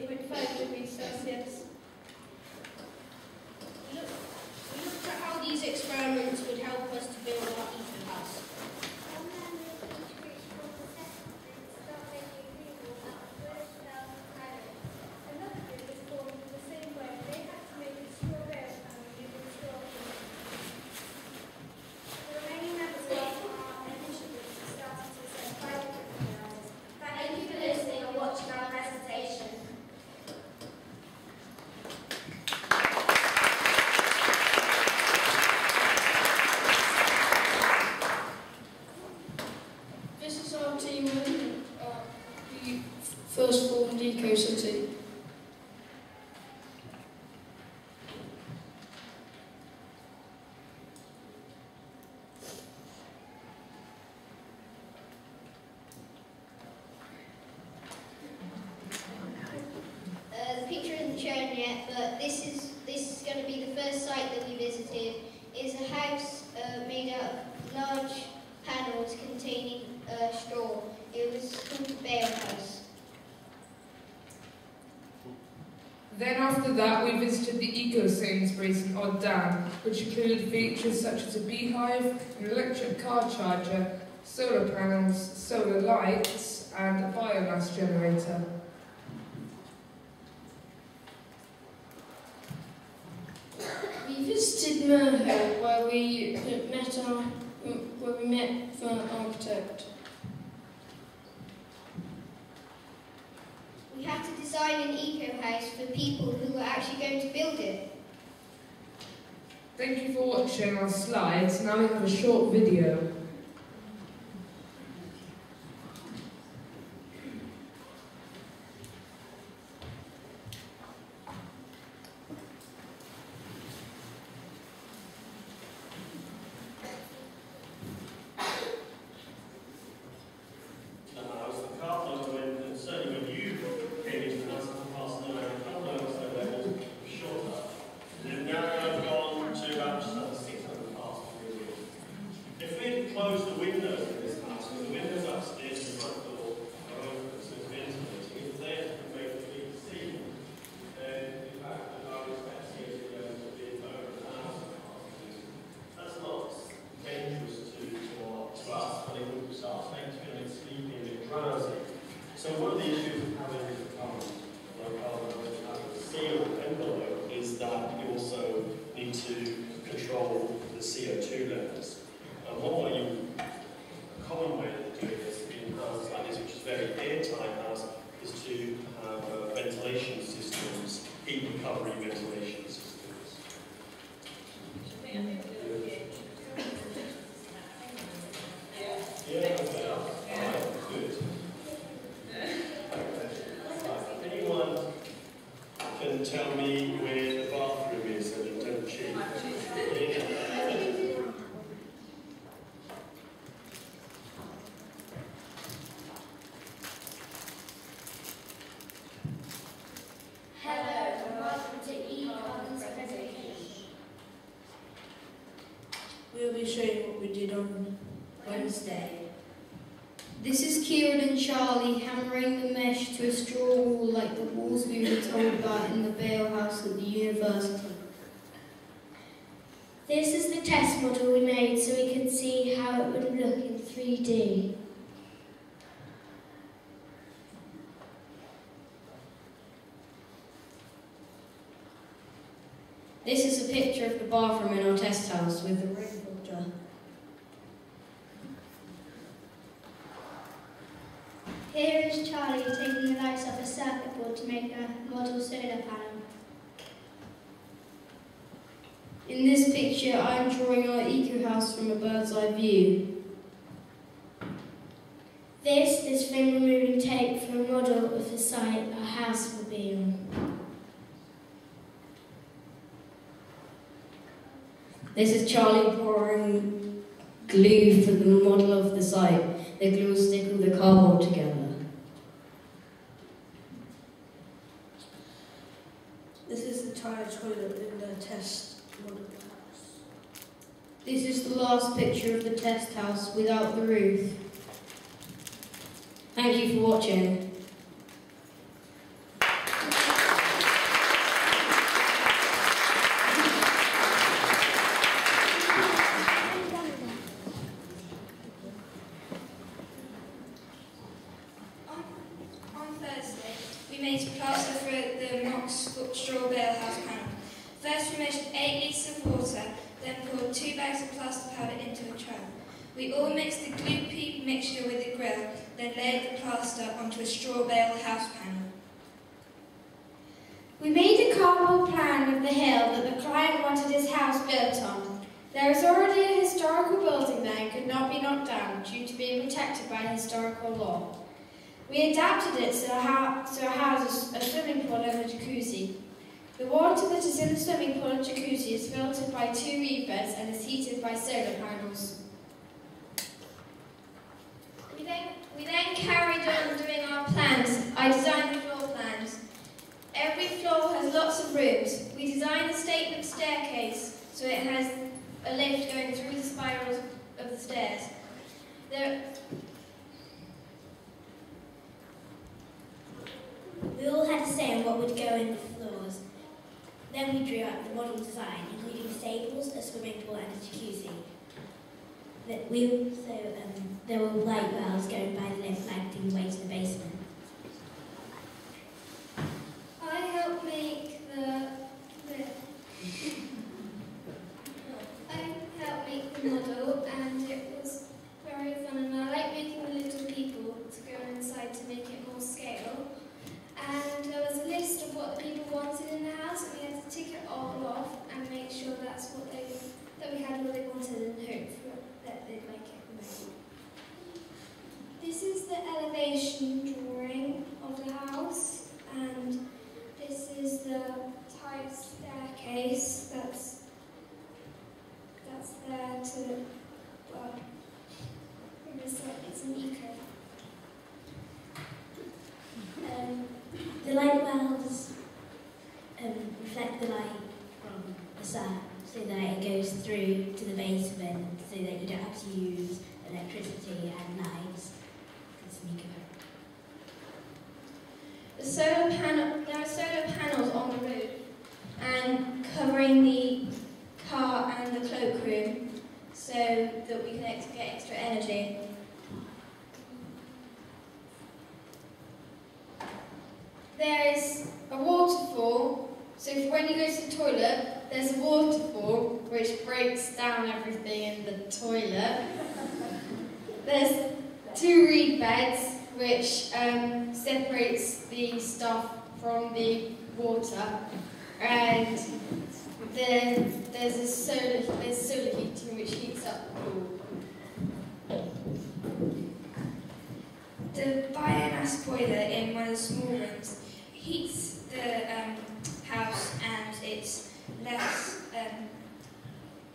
3.5 degrees Celsius. We looked at how these experiments would help us to build our eco-house. First formed eco-city. The picture isn't shown yet, but this is going to be the first site that we visited. It's a house made out of large panels containing straw. It was called the Bale House. Then after that, we visited the eco-Sainsbury's in Odd Dam, which included features such as a beehive, an electric car charger, solar panels, solar lights, and a biomass generator. We visited Merhill, where we met the architect. We had to design an eco-house for people who were actually going to build it. Thank you for watching our slides. Now we have a short video. Close the windows in this house, because the windows upstairs and the front door are open, so it's ventilating. It's there to make the heat see. And in fact, I was expecting it to be over the house. That's not dangerous to us, but it would start feeling sleepy and a bit drowsy. So one of the issues of having low carbon sealed envelope is that you also need to control the CO2 levels. One way a common way of doing this in houses like this, which is very airtight house, is to have ventilation systems, heat recovery ventilation systems. Yeah, okay. Alright, good. Anyone can tell me where the bathroom is so that don't cheat? We'll be showing what we did on Wednesday. This is Kieran and Charlie hammering the mesh to a straw wall like the walls we were told about in the Bale House at the university. This is the test model we made so we could see how it would look in 3D. This is a picture of the bathroom in our test house with the rain filter. Here is Charlie taking the lights off a circuit board to make a model solar panel. In this picture, I'm drawing our eco-house from a bird's eye view. This is film removing tape for a model of the site our house will be on. This is Charlie pouring glue for the model of the site. The glue will stick all the cardboard together. This is the tire toilet in the test model house. This is the last picture of the test house without the roof. Thank you for watching. We all mixed the gloopy mixture with the grill, then laid the plaster onto a straw bale house panel. We made a cardboard plan of the hill that the client wanted his house built on. There is already a historical building there and could not be knocked down due to being protected by historical law. We adapted it so it houses a swimming pool and a jacuzzi. The water that is in the swimming pool and jacuzzi is filtered by 2 reed beds and is heated by solar panels. We then carried on doing our plans. I designed the floor plans. Every floor has lots of rooms. We designed the statement staircase so it has a lift going through the spirals of the stairs. We all had to say on what would go in the floors. Then we drew up the model design, including stables, a swimming pool and a jacuzzi. There were light wells going by the lift connecting the way to the basement. I helped make the model, and it was very fun, and I like making the little people to go inside to make it more scale. And there was a list of what the people wanted in the house, and we had to tick it all off and make sure that we had what they wanted and hope that they'd like it most. This is the elevation drawing of the house, and this is the type staircase that's there to, well, it's an eco. The light wells reflect the light from the sun so that it goes through to the basement so that you don't have to use electricity at night. It's an eco. There are solar panels on the roof and covering the car and the cloakroom so that we can get extra energy. There is a waterfall, so when you go to the toilet, there's a waterfall which breaks down everything in the toilet. There's 2 reed beds which separates the stuff from the water, and then there's solar heating which heats up the pool. The biomass boiler in one of the small rooms heats the house, and it's less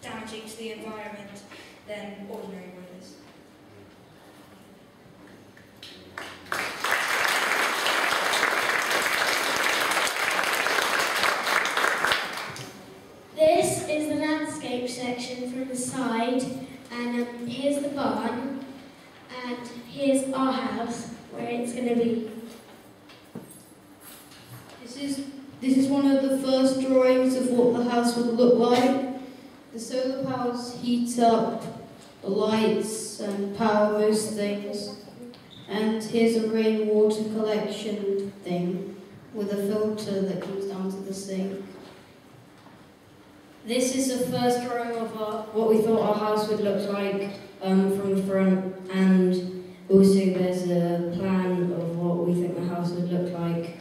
damaging to the environment than ordinary boilers. This is the landscape section from the side, and here's the barn, and here's our house, where it's going to be. This is one of the first drawings of what the house would look like. The solar panels heat up the lights and power most things. And here's a rainwater collection thing with a filter that comes down to the sink. This is the first drawing of what we thought our house would look like from the front, and also there's a plan of what we think the house would look like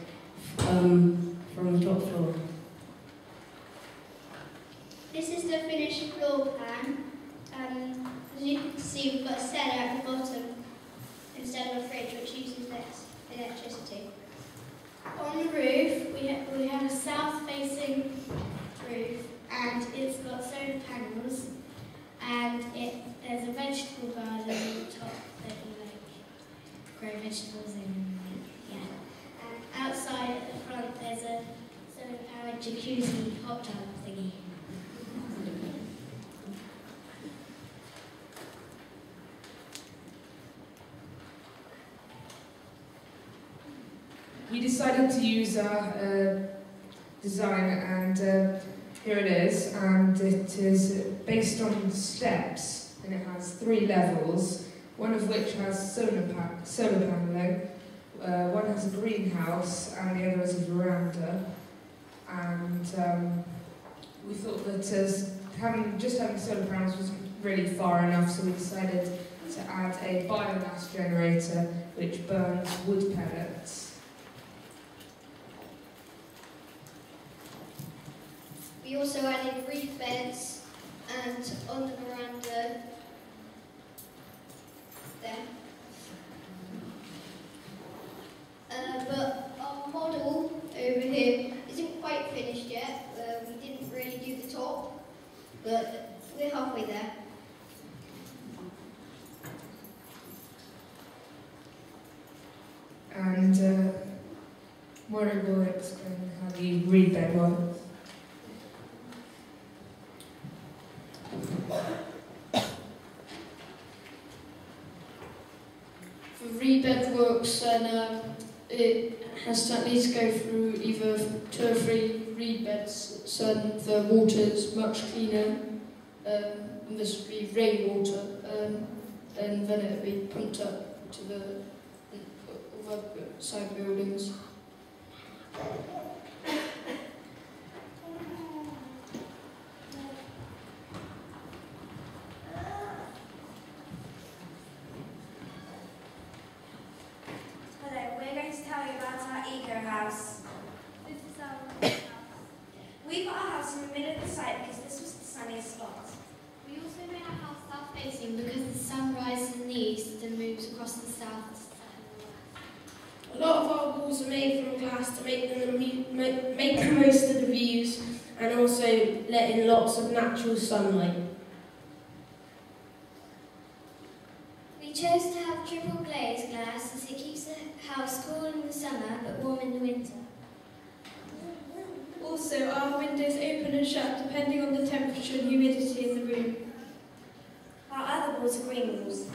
from the top floor. This is the finished floor plan. As you can see, we've got a cellar at the bottom instead of a fridge, which uses less electricity. On the roof, we have a south-facing roof, and it's got solar panels, and there's a vegetable garden on top that you grow vegetables in. Yeah. And outside at the front, there's a solar-powered jacuzzi hot tub thingy. We decided to use our design, and here it is, and it is based on steps, and it has 3 levels, one of which has solar paneling, one has a greenhouse, and the other is a veranda. And we thought that having solar panels really far enough, so we decided to add a biomass generator which burns wood pellets. We also added reef beds and on the veranda there. But our model over here isn't quite finished yet. We didn't really do the top, but we're halfway there. And Maury will explain how the reed bed works. The reed bed works, and it has to at least go through either 2 or 3 reed beds, so the water is much cleaner. And this would be rainwater, and then it would be pumped up to the other side buildings. Hello, we're going to tell you about our eco house. This is our house. We put our house in the middle of the site because this was the sunniest spot. We also made our house south facing because the sun rises in the east and moves across the south to set in the west. A lot of our walls are made from glass to make the most of the views and also let in lots of natural sunlight. We chose to have triple glazed glass as it keeps the house cool in the summer but warm in the winter. Also, our windows open and shut depending on the temperature and humidity in the room. Our other walls are green walls.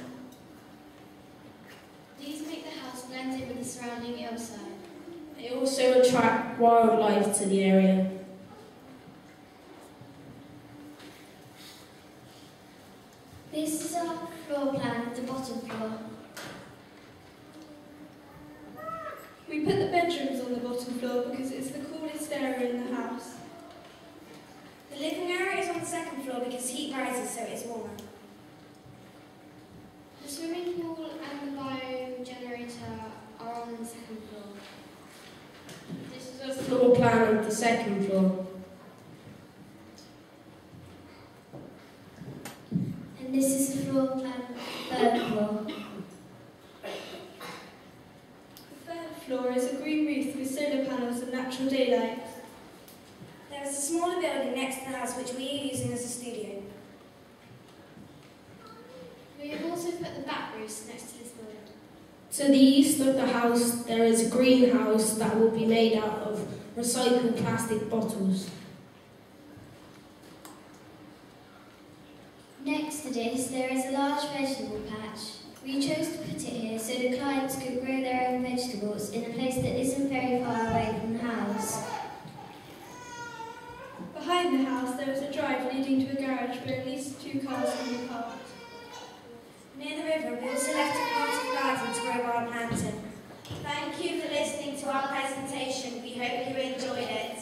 These make the house blend in with the surrounding hillside. They also attract wildlife to the area. This is our floor plan of the bottom floor. We put the bedrooms on the bottom floor because it's the coolest area in the house. The living area is on the second floor because heat rises so it's warmer. The swimming pool and the bio generator are on the second floor. This is a floor plan of the second floor. And this is the floor plan of the third floor. The third floor is a green roof with solar panels and natural daylight. There is a smaller building next to the house which we are using as a studio. We have also put the back roofs next to this building. To the east of the house, there is a greenhouse that will be made out of recycled plastic bottles. Next to this, there is a large vegetable patch. We chose to put it here so the clients could grow their own vegetables in a place that isn't very far away from the house. Behind the house, there is a drive leading to a garage where at least 2 cars can be parked. Near the river, we also left a part of the garden to grow wild plants in. Thank you for listening to our presentation. We hope you enjoyed it.